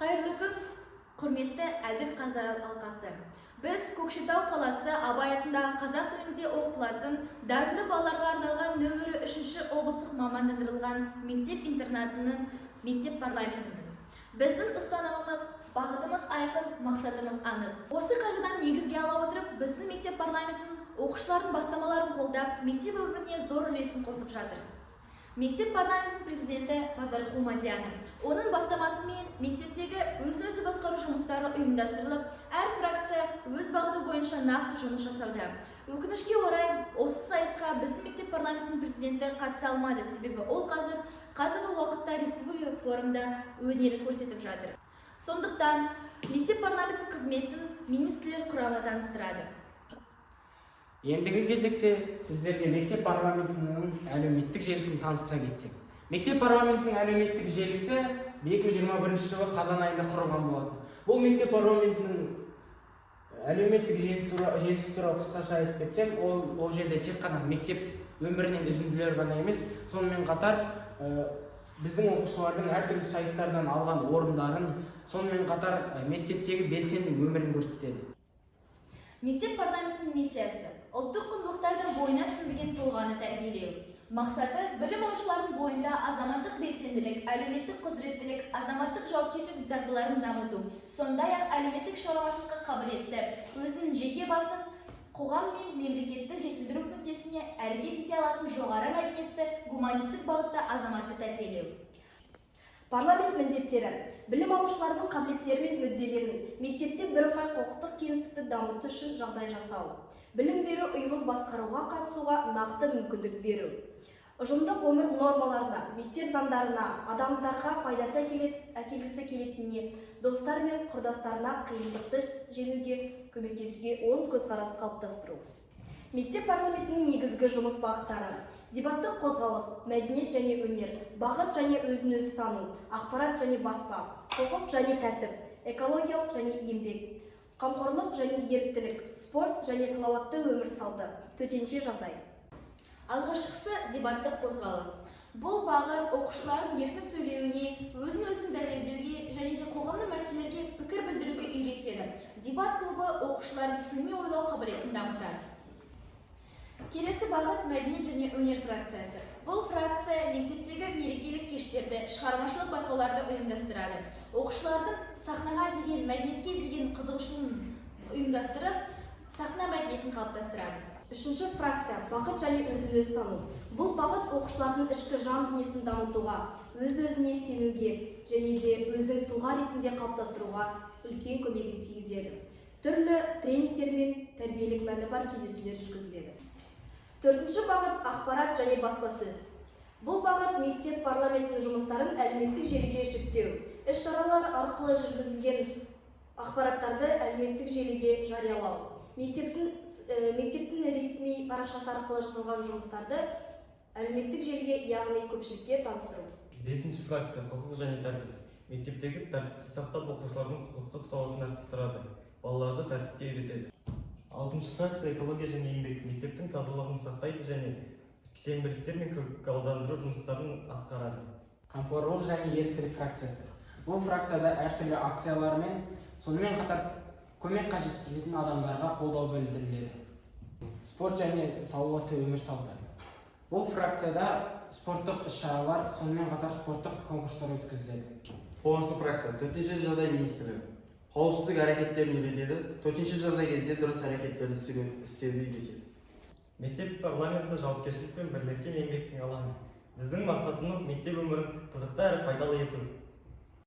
Қайырлы күн, құрметті әділ қазақ алқасы. Біз Көкшетау қаласы Абай атындағы қазақ тілінде оқытылатын дарынды балаларға арналған нөмірі 3-ші облыстық мамандандырылған мектеп-интернатының мектеп парламентіміз. Біздің ұстанымымыз, бағытымыз айқын, мақсатымыз анық. Осы қағидадан негізге ала отырып, біздің мектеп парламентінің оқушылардың бастамаларын қолдап, мектеп өміріне зор үлесін қосып жатыр. Мектеп парламентінің президенті Базар Құлмадияны. Оның бастамасымен мектептегі өзін-өзі басқару жұмыстары ұйымдастырылып, әр фракция өз бағыты бойынша нақты жұмыс жасауда. Өкінішке орай, осы сайысқа біздің мектеп парламентінің президенті қатыса алмады, себебі ол қазіргі уақытта республикалық форумда өнерін көрсетіп жатыр. Сондықтан, мектеп парламентінің қызметін министрлер құрамы таныстырады. Ендігі кезекте сіздерге мектеп парламентінің әлеуметтік желісін таныстыра кетсек. Мектеп парламентінің әлеуметтік желісі 2021 жылы қазан айында құрылған болатын. Бұл мектеп парламентінің әлеуметтік желісі туралы қысқаша айтып кетсем, ол жерде тек қана мектеп өмірінен үзінділер ғана емес, сонымен қатар біздің оқушылардың әртүрлі сайыстардан алған орындарын, сонымен қатар мектептегі белсенді өмірін көрсетеді. Мектеп парламентінің миссиясы ұлттық құндылықтарды бойына сіңірген тұлғаны тәрбиелеу. Мақсаты білім алушылардың бойында азаматтық белсенділік, әлеуметтік құзыреттілік, азаматтық жауапкершілік дағдыларын дамыту, сондай-ақ әлеуметтік шаруашылыққа қабілетті, өзінің жеке басын қоғам мен мемлекетті жетілдіру мүддесіне әрекет ете алатын жоғары мәдениетті, гуманистік бағытта азаматты тәрбиелеу. Парламент міндеттері: білім алушылардың қабілеттері мен мүдделерін мектепте бірыңғай құқықтық кеңістікті дамыту үшін жағдай жасау. Білім беру ұйымын басқаруға қатысуға нақты мүмкіндік беру. Ұжымдық өмір нормаларына, мектеп заңдарына, адамдарға пайдасы әкелгісі келетініне, достар мен құрдастарына қиындықты жеңуге көмектесуге оң көзқарас қалыптастыру. Мектеп парламентінің негізгі жұмыс бағыттары: дебаттық қозғалыс, мәдениет және өнер, бағыт және өзін-өзі тану, ақпарат және баспа, құқық және тәртіп, экологиялық және еңбек, қамқорлық және еріктілік, спорт және салауатты өмір салты, төтенше жағдай. Алғашқысы дебаттық қозғалыс. Бұл бағыт оқушылардың еркін сөйлеуіне, өзін-өзін дәлелдеуге және де қоғамның мәселелерге пікір білдіруге үйретеді. Дебат клубы оқушылардың сыни ойлау қабілетін дамытады. Келесі бағыт мәдениет және өнер фракциясы. Бұл фракция мектептегі мерекелік кештерді, шығармашылық байқауларды ұйымдастырады. Оқушылардың сахнаға деген, мәдениетке деген қызығушылығын ұйымдастырып, сахна мәдениетін қалыптастырады. Үшінші фракция – бағыт және өзін-өзі тану. Бұл бағыт оқушылардың ішкі жан дүниесін дамытуға, өз-өзіне сенуге және де өзін тұлға ретінде қалыптастыруға үлкен көмегін тигізеді. Түрлі тренингтер мен тәрбиелік мәні бар кездесулер жүргізіледі. Төртінші бағыт – ақпарат және баспасөз. Бұл бағыт мектеп парламентінің жұмыстарын әлеуметтік желіге жүктеу. Іс-шаралар арқылы жүргізілген ақпараттарды әлеуметтік желіге жариялау. Мектептің ресми парақшасы арқылы жасалған жұмыстарды әлеуметтік желіге, яғни көпшілікке таныстыру. Бесінші фракция – құқық және тәртіп. Мектептегі тәртіпті сақтап оқушылардың құқықтық сауатын арттырады, балаларды тәртіпке үйретеді. Алтыншы фракция – экология және еңбек. Мектептің тазалығын сақтайды және сенбіліктер мен көгалдандыру жұмыстарын атқарады. Қамқорлық және еріктілік фракциясы. Бұл фракцияда әртүрлі акциялармен, сонымен қатар көмек қажет ететін адамдарға қолдау білдіріледі. Спорт және салауатты өмір салты. Бұл фракцияда спорттық іс-шаралар, сонымен қатар спорттық конкурстар өткізіледі. Тоғызыншы фракция – төтенше жағдай министрлігі. Қауіпсіздік әрекеттерін үйретеді, төтенше жағдай кезінде дұрыс әрекеттерді істеуді үйретеді. Мектеп парламенті жауапкершілік пен бірлескен еңбектің алаңы. Біздің мақсатымыз мектеп өмірін қызықты әрі пайдалы ету.